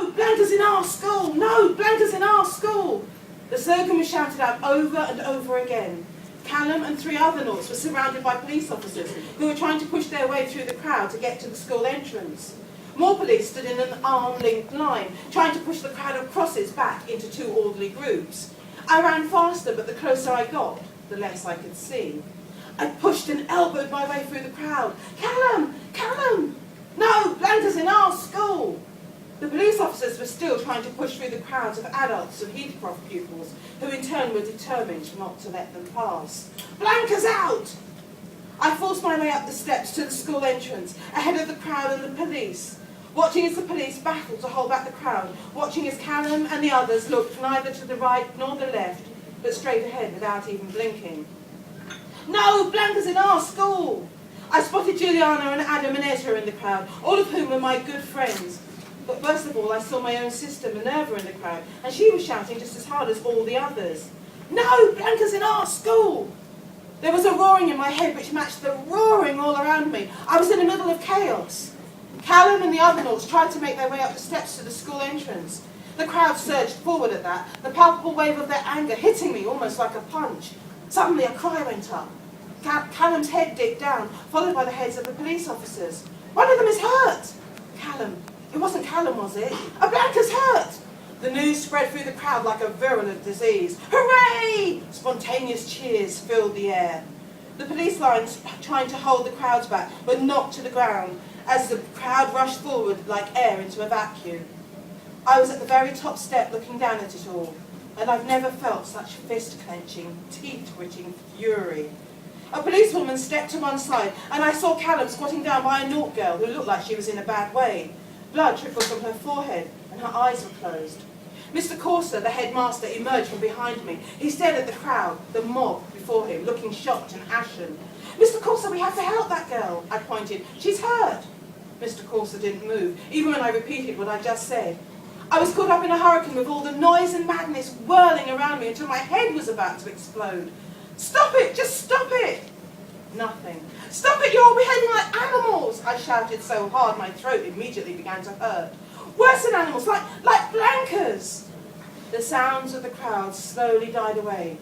"No, Blanca's in our school! No, Blanca's in our school!" The slogan was shouted out over and over again. Callum and 3 other naughts were surrounded by police officers who were trying to push their way through the crowd to get to the school entrance. More police stood in an arm-linked line, trying to push the crowd of crosses back into 2 orderly groups. I ran faster, but the closer I got, the less I could see. I pushed and elbowed my way through the crowd. "Callum! Callum! No, Blanca's in our school!" The police officers were still trying to push through the crowds of adults and Heathcroft pupils, who in turn were determined not to let them pass. "Blanca's out!" I forced my way up the steps to the school entrance, ahead of the crowd and the police, watching as the police battled to hold back the crowd, watching as Callum and the others looked neither to the right nor the left, but straight ahead without even blinking. "No, Blanca's in our school!" I spotted Juliana and Adam and Ezra in the crowd, all of whom were my good friends. But worst of all, I saw my own sister Minerva in the crowd, and she was shouting just as hard as all the others. "No, Blanca's in our school!" There was a roaring in my head which matched the roaring all around me. I was in the middle of chaos. Callum and the other naughts tried to make their way up the steps to the school entrance. The crowd surged forward at that, the palpable wave of their anger hitting me almost like a punch. Suddenly a cry went up. Callum's head dipped down, followed by the heads of the police officers. "One of them is hurt!" "Callum. It wasn't Callum, was it? A Blanca's hurt!" The news spread through the crowd like a virulent disease. "Hooray!" Spontaneous cheers filled the air. The police lines trying to hold the crowds back were knocked to the ground as the crowd rushed forward like air into a vacuum. I was at the very top step looking down at it all, and I've never felt such fist-clenching, teeth-gritting fury. A policewoman stepped to one side, and I saw Callum squatting down by a naught girl who looked like she was in a bad way. Blood trickled from her forehead, and her eyes were closed. Mr. Corser, the headmaster, emerged from behind me. He stared at the crowd, the mob before him, looking shocked and ashen. "Mr. Corser, we have to help that girl," I pointed. "She's hurt." Mr. Corser didn't move, even when I repeated what I just said. I was caught up in a hurricane with all the noise and madness whirling around me until my head was about to explode. "Stop it! Just stop it!" Nothing. "Stop it! You're all behaving like animals!" I shouted so hard my throat immediately began to hurt. "Worse than animals, like Blancas!" The sounds of the crowd slowly died away.